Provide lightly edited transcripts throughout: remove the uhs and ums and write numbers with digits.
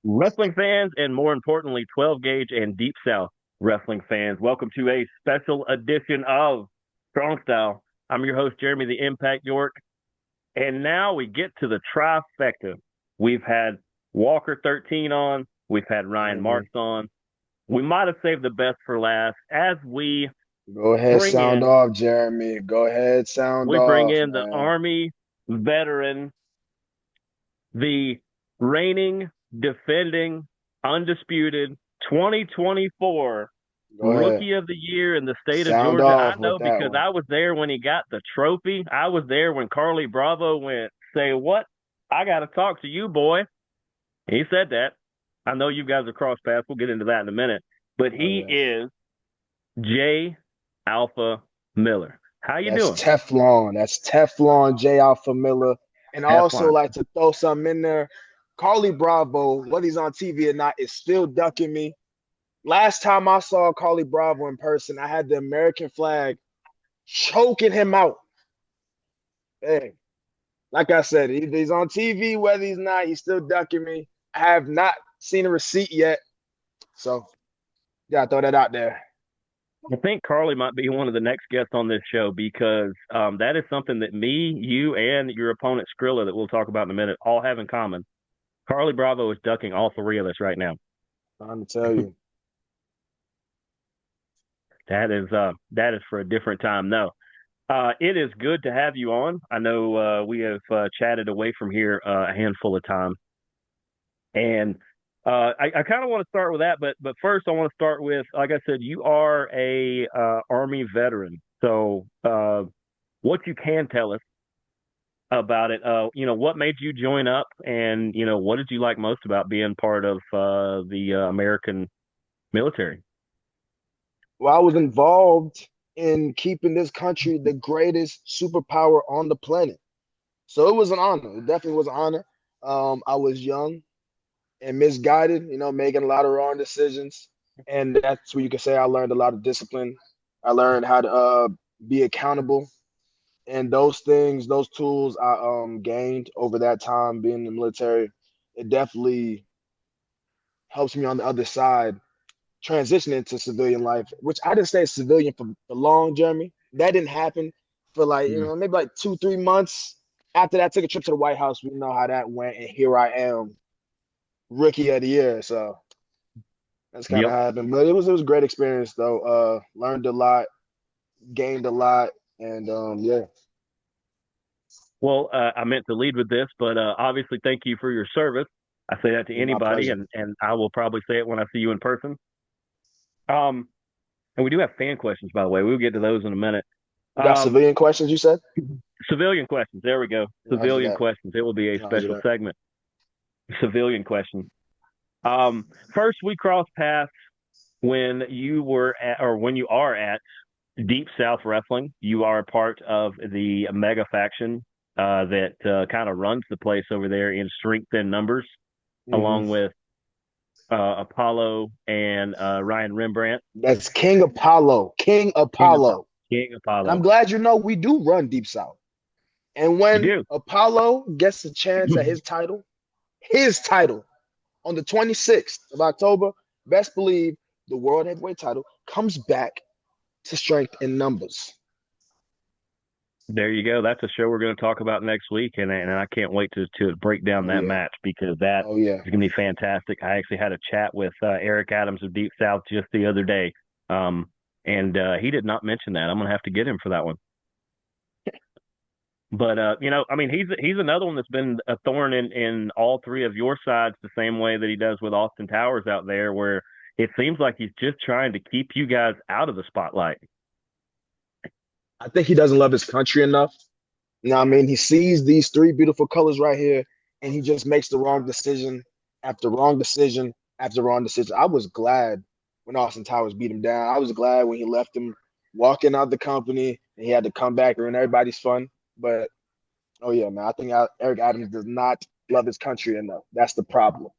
Wrestling fans, and more importantly, 12 gauge and Deep South wrestling fans, welcome to a special edition of Strong Style. I'm your host, Jeremy the Impact York, and now we get to the trifecta. We've had Walker 13 on, we've had Ryan hmm Marks on. We might have saved the best for last as Go ahead, bring sound in off, Jeremy. Go ahead, sound we bring off, in the man. Army veteran, the reigning, defending, undisputed 2024 Go ahead, Rookie of the Year in the state of sound Georgia. I off with know that because one. I was there when he got the trophy. I was there when Carly Bravo went, say what? I got to talk to you, boy. He said that. I know you guys are cross paths. We'll get into that in a minute. But Oh he yeah, is J Alpha Miller. How you that's doing? Teflon. That's Teflon, J. Alpha Miller, and I also Teflon. like to throw something in there. Carly Bravo, whether he's on TV or not, is still ducking me. Last time I saw Carly Bravo in person, I had the American flag choking him out. Hey, like I said, either he's on TV, whether he's not, he's still ducking me. I have not seen a receipt yet. So, yeah, throw that out there. I think Carly might be one of the next guests on this show because that is something that me, you, and your opponent Skrilla, that we'll talk about in a minute, all have in common. Carly Bravo is ducking all three of us right now. Trying to tell you. That is for a different time. No, it is good to have you on. I know we have chatted away from here a handful of times, and I kind of want to start with that. But first, I want to start with, like I said, you are a Army veteran, so what you can tell us about it. What made you join up, and what did you like most about being part of the American military? Well, I was involved in keeping this country the greatest superpower on the planet. So it was an honor. It definitely was an honor. I was young and misguided, making a lot of wrong decisions. And that's where you can say I learned a lot of discipline. I learned how to be accountable. And those things, those tools I gained over that time being in the military, it definitely helps me on the other side transition into civilian life, which I didn't stay civilian for long, Jeremy. That didn't happen for like, Mm. maybe like 2, 3 months. After that, I took a trip to the White House. We know how that went. And here I am, rookie of the year. So that's kind of Yep. how it happened. But it was a great experience though. Learned a lot, gained a lot, and yeah. Well, I meant to lead with this, but obviously, thank you for your service. I say that to My anybody, pleasure. and I will probably say it when I see you in person. Um, and we do have fan questions, by the way. We'll get to those in a minute. You got Um, civilian questions, you said? Civilian questions. There we go. Roger Civilian that. questions. It will be a Roger special that. segment. Civilian questions. First, we crossed paths when you were at, or when you are at Deep South Wrestling. You are a part of the mega faction that kind of runs the place over there in strength and numbers, hmm along with Apollo and Ryan Rembrandt. That's King Apollo. King King Apollo. Apollo. King And I'm Apollo. glad you know we do run Deep South. And You when do. Apollo gets a chance at his title on the 26th of October, best believe the World Heavyweight title comes back to strength in numbers. There you go. That's a show we're going to talk about next week, and I can't wait to break down Oh that yeah. match because that Oh yeah. is going to be fantastic. I actually had a chat with Eric Adams of Deep South just the other day, and he did not mention that. I'm going to have to get him for that one. But I mean, he's another one that's been a thorn in all three of your sides, the same way that he does with Austin Towers out there, where it seems like he's just trying to keep you guys out of the spotlight. I think he doesn't love his country enough. You know what I mean? He sees these three beautiful colors right here, and he just makes the wrong decision after wrong decision after wrong decision. I was glad when Austin Towers beat him down. I was glad when he left him walking out the company and he had to come back and ruin everybody's fun. But oh yeah, man, I think Eric Adams does not love his country enough. That's the problem.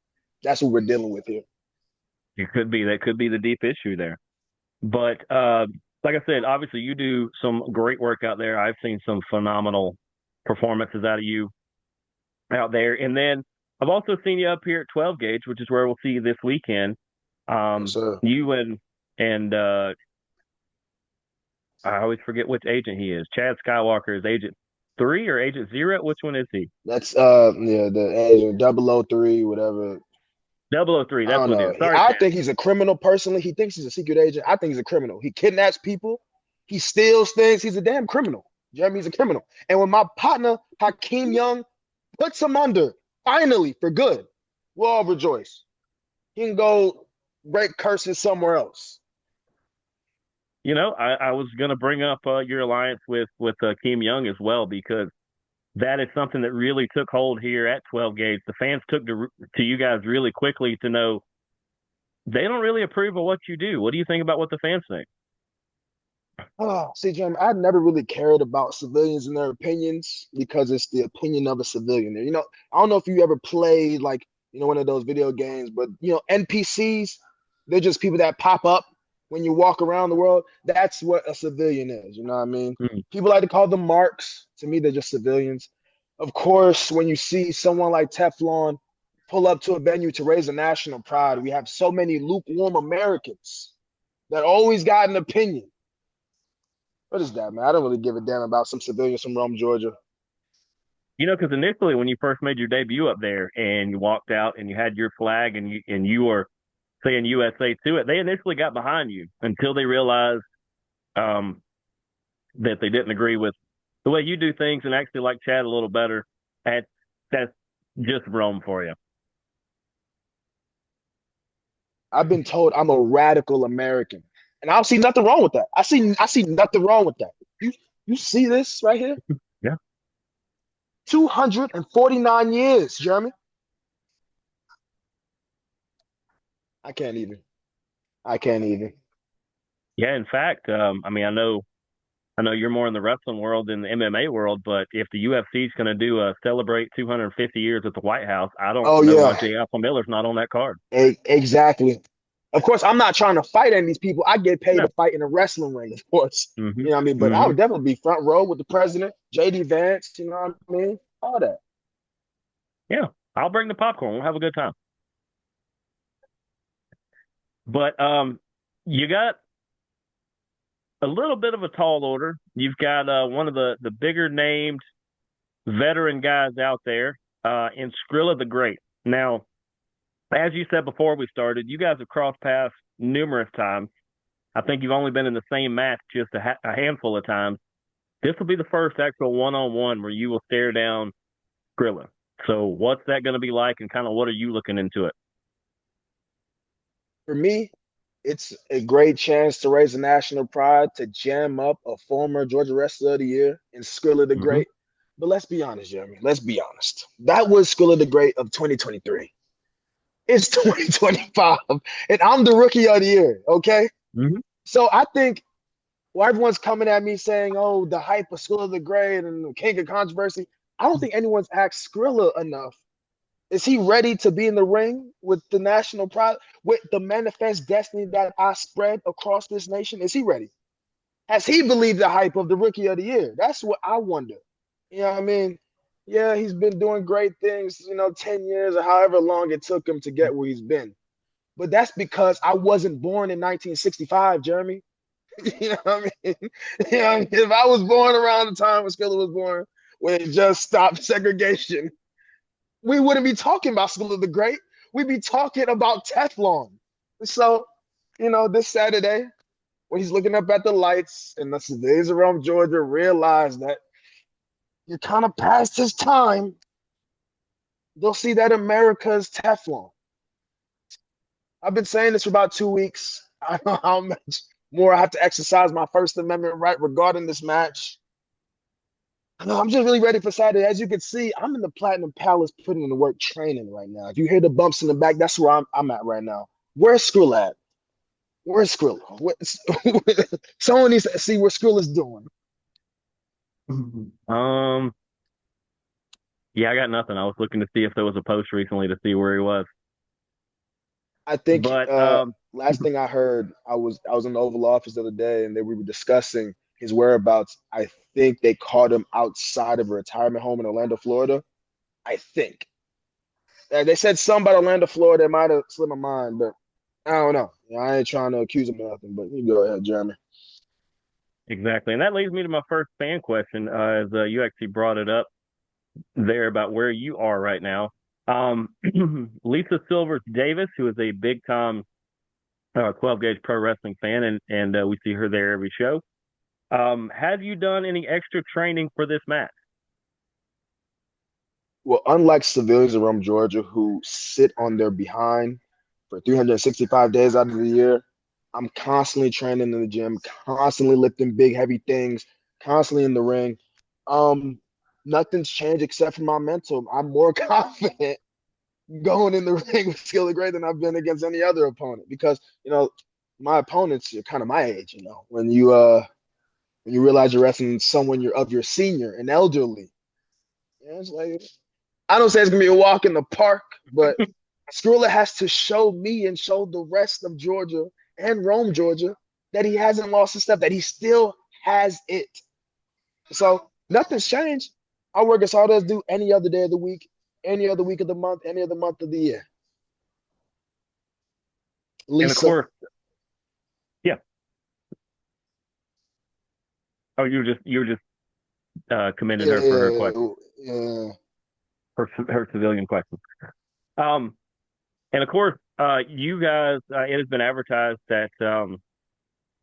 That's what we're dealing with here. It could be that could be the deep issue there. But like I said, obviously you do some great work out there. I've seen some phenomenal performances out of you out there. And then I've also seen you up here at 12 gauge, which is where we'll see you this weekend. Yes, sir. You and I always forget which agent he is. Chad Skywalker is Agent 3 or Agent 0. Which one is he? That's yeah, the agent 003, whatever. 003. I That's don't what it know. is. Sorry, I Chad. think he's a criminal personally. He thinks he's a secret agent. I think he's a criminal. He kidnaps people. He steals things. He's a damn criminal. Jeremy's a criminal. And when my partner Hakeem Young puts him under, finally for good, we'll all rejoice. He can go break curses somewhere else. I was going to bring up your alliance with Kim Young as well because that is something that really took hold here at 12 gauge. The fans took to you guys really quickly to know they don't really approve of what you do. What do you think about what the fans think? Oh, see, Jeremy, I never really cared about civilians and their opinions because it's the opinion of a civilian. I don't know if you ever played like, one of those video games, but NPCs, they're just people that pop up when you walk around the world. That's what a civilian is. You know what I mean? Mm. People like to call them marks. To me, they're just civilians. Of course, when you see someone like Teflon pull up to a venue to raise a national pride, we have so many lukewarm Americans that always got an opinion. What is that, man? I don't really give a damn about some civilians from Rome, Georgia. Because initially when you first made your debut up there and you walked out and you had your flag and you were saying USA to it, they initially got behind you until they realized um, that they didn't agree with the way you do things and actually like Chad a little better. And that's just Rome for you. I've been told I'm a radical American, and I don't see nothing wrong with that. I see nothing wrong with that. You see this right here? Yeah. 249 years, Jeremy. I can't even. I can't even. Yeah. In fact, I know you're more in the wrestling world than the MMA world, but if the UFC is going to do a celebrate 250 years at the White House, I don't Oh know yeah, why Jay Alpha Miller's not on that card. exactly. Of course, I'm not trying to fight any of these people. I get paid No. to fight in a wrestling ring, of course. Hmm. You know what I mean? But I Hmm. would definitely be front row with the president, JD Vance. You know what I mean? All that. Yeah. I'll bring the popcorn. We'll have a good time. But you got a little bit of a tall order. You've got one of the bigger named veteran guys out there in Skrilla the Great. Now, as you said before we started, you guys have crossed paths numerous times. I think you've only been in the same match just a handful of times. This will be the first actual one-on-one where you will stare down Skrilla. So, what's that going to be like, and kind of what are you looking into it? For me, it's a great chance to raise a national pride to jam up a former Georgia Wrestler of the Year in Skrilla the Mm-hmm. Great. But let's be honest, Jeremy. Let's be honest. That was Skrilla the Great of 2023. It's 2025, and I'm the Rookie of the Year. Okay, Mm-hmm. so I think while everyone's coming at me saying, "Oh, the hype of Skrilla the Great and the King of Controversy," I don't think anyone's asked Skrilla enough. Is he ready to be in the ring with the national pride, with the manifest destiny that I spread across this nation? Is he ready? Has he believed the hype of the Rookie of the Year? That's what I wonder. You know what I mean? Yeah, he's been doing great things, 10 years or however long it took him to get where he's been. But that's because I wasn't born in 1965, Jeremy. You know what I mean? If I was born around the time when Skilla was born, when it just stopped segregation, we wouldn't be talking about Skilla the Great. We'd be talking about Teflon. So, this Saturday, when he's looking up at the lights and the civilians around Georgia realize that you're kind of past his time, they'll see that America's Teflon. I've been saying this for about 2 weeks. I don't know how much more I have to exercise my First Amendment right regarding this match. I'm just really ready for Saturday. As you can see, I'm in the Platinum Palace putting in the work training right now. If you hear the bumps in the back, that's where I'm at right now. Where's Skrill at? Where's Skrill? Someone needs to see where Skrill is doing. Um, yeah, I got nothing. I was looking to see if there was a post recently to see where he was. I think But last thing I heard, I was in the Oval Office the other day, and we were discussing his whereabouts. I think they caught him outside of a retirement home in Orlando, Florida. I think. They said something about Orlando, Florida. It might have slipped my mind, but I don't know. I ain't trying to accuse him of nothing, but you go ahead, Jeremy. Exactly. And that leads me to my first fan question, as you actually brought it up there about where you are right now. Um, Lisa Silvers Davis, who is a big time 12 gauge pro wrestling fan, and we see her there every show. Have you done any extra training for this match? Well, unlike civilians around Georgia who sit on their behind for 365 days out of the year, I'm constantly training in the gym, constantly lifting big, heavy things, constantly in the ring. Um, Nothing's changed except for my mental. I'm more confident going in the ring with Skill the Great than I've been against any other opponent because my opponents are kind of my age. When you realize you're wrestling someone you're of your senior and elderly, it's like I don't say it's gonna be a walk in the park, but Skrilla has to show me and show the rest of Georgia and Rome, Georgia, that he hasn't lost a step, that he still has it. So nothing's changed. I work as hard as I do any other day of the week, any other week of the month, any other month of the year. And of Lisa, course, yeah. Oh, you were just commending her for her question, yeah. her civilian question. Um, and of course, you guys, it has been advertised that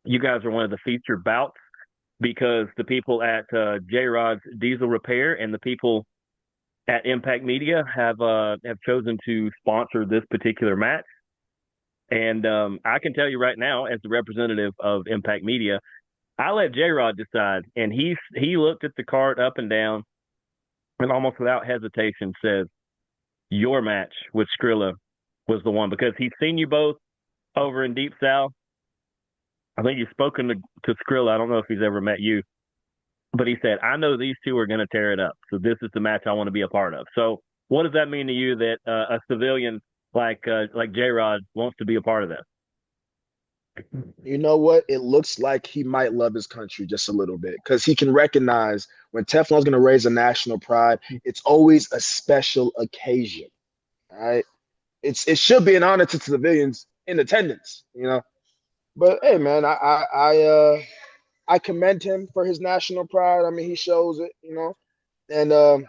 you guys are one of the featured bouts because the people at J Rod's Diesel Repair and the people at Impact Media have chosen to sponsor this particular match. And I can tell you right now, as the representative of Impact Media, I let J Rod decide, and he looked at the card up and down, and almost without hesitation says, "Your match with Skrilla was the one," because he's seen you both over in Deep South. I think you've spoken to Skrilla. I don't know if he's ever met you, but he said, "I know these two are going to tear it up, so this is the match I want to be a part of." So, what does that mean to you that a civilian like J Rod wants to be a part of this? You know what? It looks like he might love his country just a little bit because he can recognize when Teflon's going to raise a national pride, it's always a special occasion. All right. It should be an honor to civilians in attendance, you know. But hey, man, I commend him for his national pride. I mean, he shows it, you know. And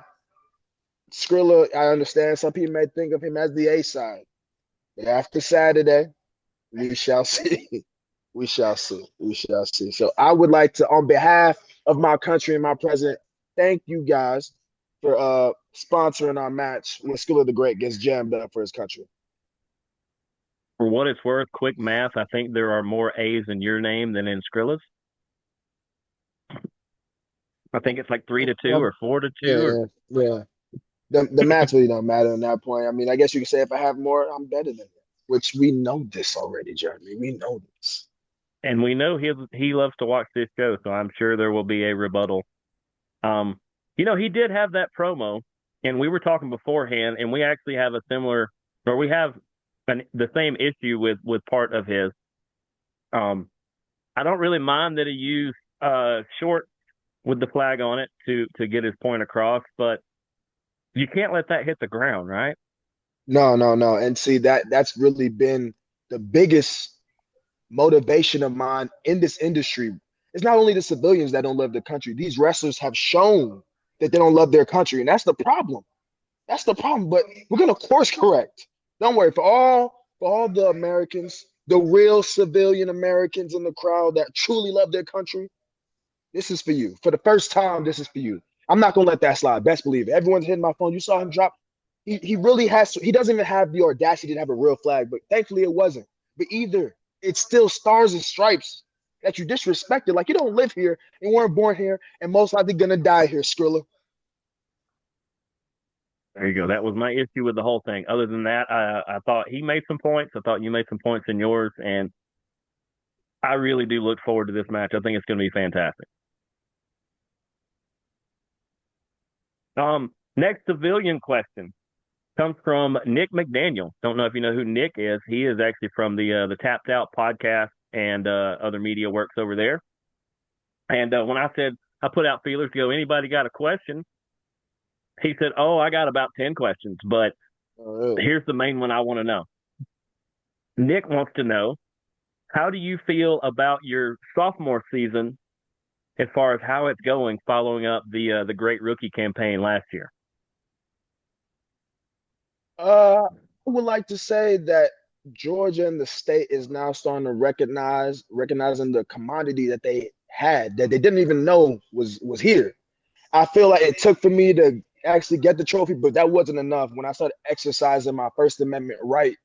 Skrilla, I understand some people may think of him as the A side, but after Saturday, we shall see. We shall see. We shall see. So I would like to, on behalf of my country and my president, thank you guys for sponsoring our match when Skrilla the Great gets jammed up for his country. For what it's worth, quick math, I think there are more A's in your name than in Skrilla's. I think it's like 3-2 Well, or 4-2 or yeah, yeah. The match really don't matter at that point. I mean, I guess you could say if I have more, I'm better than him. Which we know this already, Jeremy. We know this. and we know he loves to watch this show, so I'm sure there will be a rebuttal. Um, he did have that promo, and we were talking beforehand, and we actually have a similar, or we have the same issue with part of his. Um, I don't really mind that he used short with the flag on it to get his point across, but you can't let that hit the ground, right? No, no, no. And see that's really been the biggest motivation of mine in this industry. It's not only the civilians that don't love their country. These wrestlers have shown that they don't love their country, and that's the problem. That's the problem. But we're gonna course correct. Don't worry. For all the Americans, the real civilian Americans in the crowd that truly love their country, this is for you. For the first time, this is for you. I'm not gonna let that slide. Best believe it. Everyone's hitting my phone. You saw him drop. He really has to, he doesn't even have the audacity to have a real flag, but thankfully it wasn't. But either it's still stars and stripes that you disrespected. Like you don't live here and weren't born here and most likely gonna die here, Skrilla. There you go. That was my issue with the whole thing. Other than that, I thought he made some points. I thought you made some points in yours, and I really do look forward to this match. I think it's going to be fantastic. Next civilian question comes from Nick McDaniel. Don't know if you know who Nick is. He is actually from the Tapped Out podcast and other media works over there. And when I said I put out feelers to go, anybody got a question? He said, "Oh, I got about 10 questions, but really. Here's the main one I want to know. Nick wants to know, how do you feel about your sophomore season as far as how it's going following up the great rookie campaign last year? I would like to say that Georgia and the state is now starting to recognizing the commodity that they had that they didn't even know was here. I feel like it took for me to actually get the trophy, but that wasn't enough. When I started exercising my First Amendment right,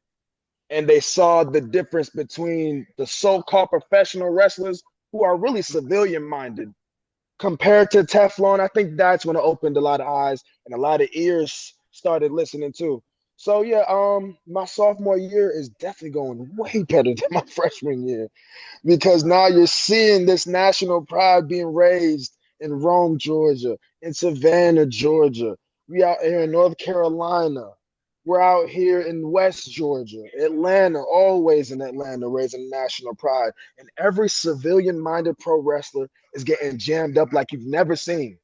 and they saw the difference between the so-called professional wrestlers who are really civilian minded compared to Teflon, I think that's when it opened a lot of eyes and a lot of ears started listening too. So yeah, my sophomore year is definitely going way better than my freshman year because now you're seeing this national pride being raised in Rome, Georgia, in Savannah, Georgia. We out here in North Carolina. We're out here in West Georgia, Atlanta, always in Atlanta, raising national pride. And every civilian minded pro wrestler is getting jammed up like you've never seen.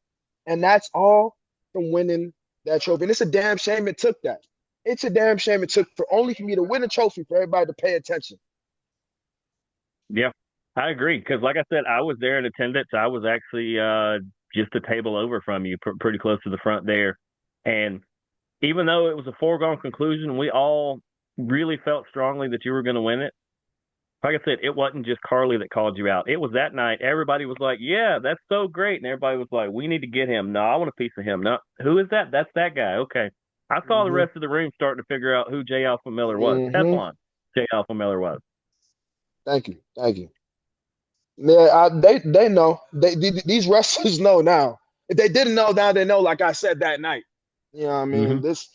And that's all from winning that trophy. And it's a damn shame it took that. It's a damn shame it took for only for me to win a trophy for everybody to pay attention. Yeah, I agree. Because, like I said, I was there in attendance. I was actually just a table over from you, pretty close to the front there. And even though it was a foregone conclusion, we all really felt strongly that you were going to win it. Like I said, it wasn't just Carly that called you out. It was that night. Everybody was like, "Yeah, that's so great," and everybody was like, "We need to get him." No, I want a piece of him. No, who is that? That's that guy. Okay. I saw the Mm-hmm. rest of the room starting to figure out who J. Alpha Miller was. Mm-hmm. Teflon J. Alpha Miller was. Thank you. Thank you. Yeah, they know. These wrestlers know now. If they didn't know now, they know. Like I said that night. You know what I mean? Hmm. This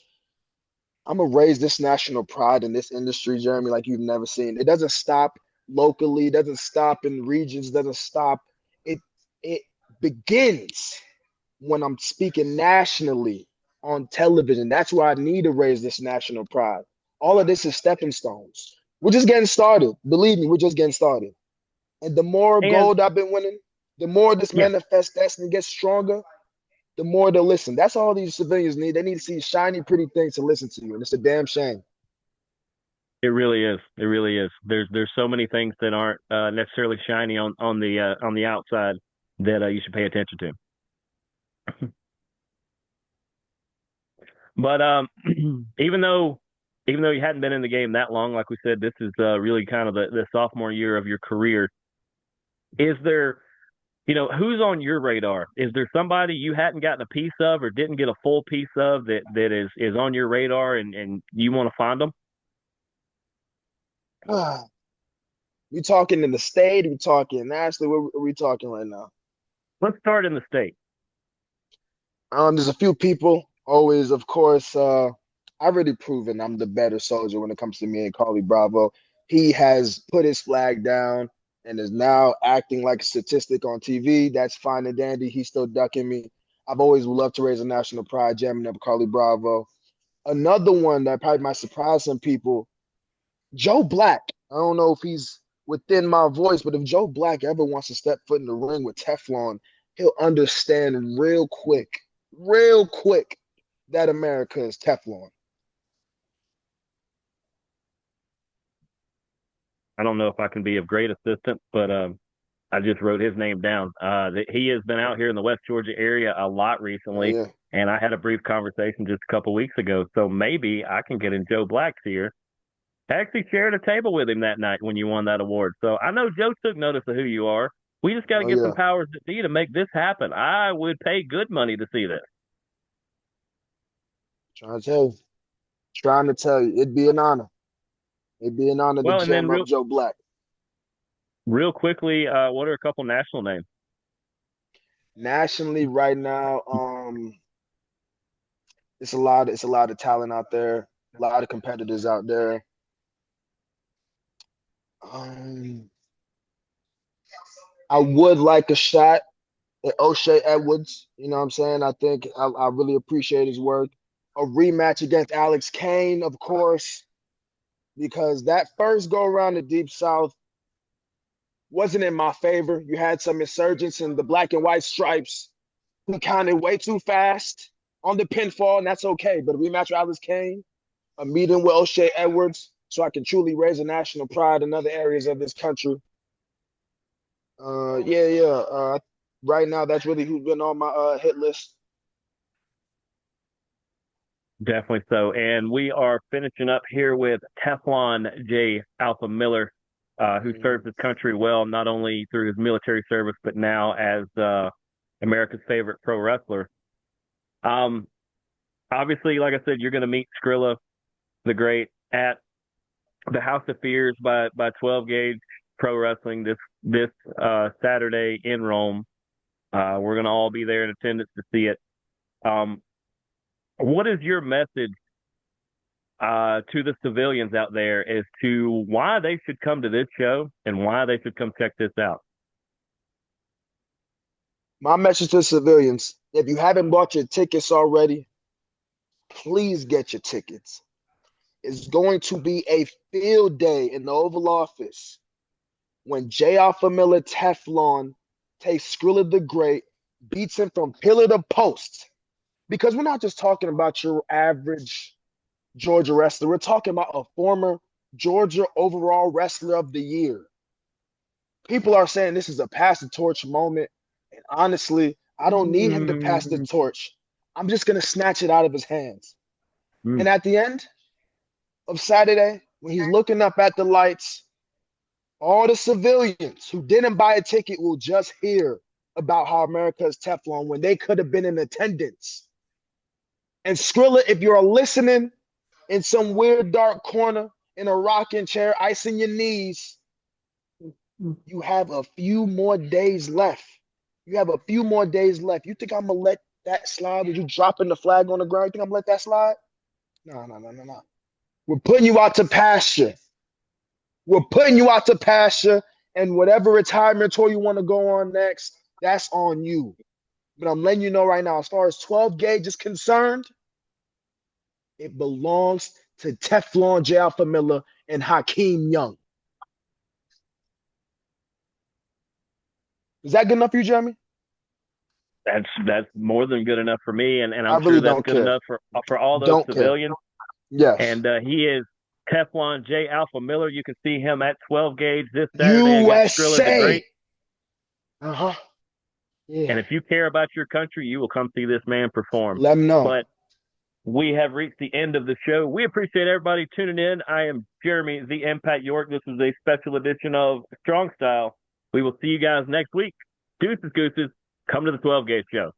I'm gonna raise this national pride in this industry, Jeremy, like you've never seen. It doesn't stop locally, doesn't stop in regions, doesn't stop. It it begins when I'm speaking nationally on television. That's where I need to raise this national pride. All of this is stepping stones. We're just getting started. Believe me, we're just getting started. And the more And gold I've been winning, the more this yeah, manifest destiny gets stronger, the more they'll listen. That's all these civilians need. They need to see shiny, pretty things to listen to you. And it's a damn shame. it really is. It really is. There's so many things that aren't necessarily shiny on the outside that you should pay attention to. But even though even though you hadn't been in the game that long, like we said, this is really kind of the sophomore year of your career. Is there, who's on your radar? Is there somebody you hadn't gotten a piece of or didn't get a full piece of that is on your radar and you want to find them? We talking in the state, we talking nationally, what are we talking right now? Let's start in the state. There's a few people, always, of course. I've already proven I'm the better soldier when it comes to me and Carly Bravo. He has put his flag down and is now acting like a statistic on TV. That's fine and dandy. He's still ducking me. I've always loved to raise a national pride, jamming up Carly Bravo. Another one that probably might surprise some people, Joe Black. I don't know if he's within my voice, but if Joe Black ever wants to step foot in the ring with Teflon, he'll understand real quick, that America is Teflon. I don't know if I can be of great assistance, but I just wrote his name down. He has been out here in the West Georgia area a lot Oh, recently, yeah. and I had a brief conversation just a couple weeks ago. So maybe I can get in Joe Black's ear. I actually shared a table with him that night when you won that award. So I know Joe took notice of who you are. We just got to Oh, get some yeah. powers that be to make this happen. I would pay good money to see this. Trying to tell you. Trying to tell you. It'd be an honor. It'd be an honor to Well, and then jam up Joe Black. real quickly, what are a couple national names? Nationally, right now, it's a lot of talent out there, a lot of competitors out there. Um, I would like a shot at O'Shea Edwards. You know what I'm saying? I think I really appreciate his work. A rematch against Alex Kane, of course, because that first go around the Deep South wasn't in my favor. You had some insurgents in the black and white stripes who counted way too fast on the pinfall, and that's okay. But a rematch with Alex Kane, a meeting with O'Shea Edwards so I can truly raise a national pride in other areas of this country. Yeah, yeah. Right now, that's really who's been on my hit list. Definitely so. And we are finishing up here with Teflon J. Alpha Miller, who serves Mhm. his country well, not only through his military service, but now as America's favorite pro wrestler. Um, Obviously, like I said, you're going to meet Skrilla the Great at the House of Fears by 12 Gauge Pro Wrestling this Saturday in Rome. We're going to all be there in attendance to see it. Um, what is your message to the civilians out there as to why they should come to this show and why they should come check this out? My message to civilians: if you haven't bought your tickets already, please get your tickets. It's going to be a field day in the Oval Office when J. Alpha Miller Teflon takes Skrilla the Great, beats him from pillar to post. Because we're not just talking about your average Georgia wrestler, we're talking about a former Georgia overall wrestler of the year. People are saying this is a pass the torch moment. And honestly, I don't need him to pass the Mm-hmm. torch. I'm just going to snatch it out of his hands. And at the end of Saturday, when he's looking up at the lights, all the civilians who didn't buy a ticket will just hear about how America is Teflon when they could have been in attendance. And Skrilla, if you're listening in some weird dark corner in a rocking chair, icing your knees, you have a few more days left. You have a few more days left. You think I'm gonna let that slide? With you dropping the flag on the ground? You think I'm gonna let that slide? No, no, no, no, no. We're putting you out to pasture. We're putting you out to pasture, and whatever retirement tour you want to go on next, that's on you. But I'm letting you know right now, as far as 12 gauge is concerned, it belongs to Teflon J. Alpha Miller and Hakeem Young. Is that good enough for you, Jeremy? That's more than good enough for me, and I I'm really sure that's don't good care. enough for all those Don't care. civilians. Yes. And he is Teflon J. Alpha Miller. You can see him at 12 Gauge this Saturday against Skrilla the USA. Great. Uh-huh. And Yeah. if you care about your country, you will come see this man perform. Let them know. But we have reached the end of the show. We appreciate everybody tuning in. I am Jeremy, the Impact York. This is a special edition of Strong Style. We will see you guys next week. Deuces, gooses, come to the 12 Gauge show.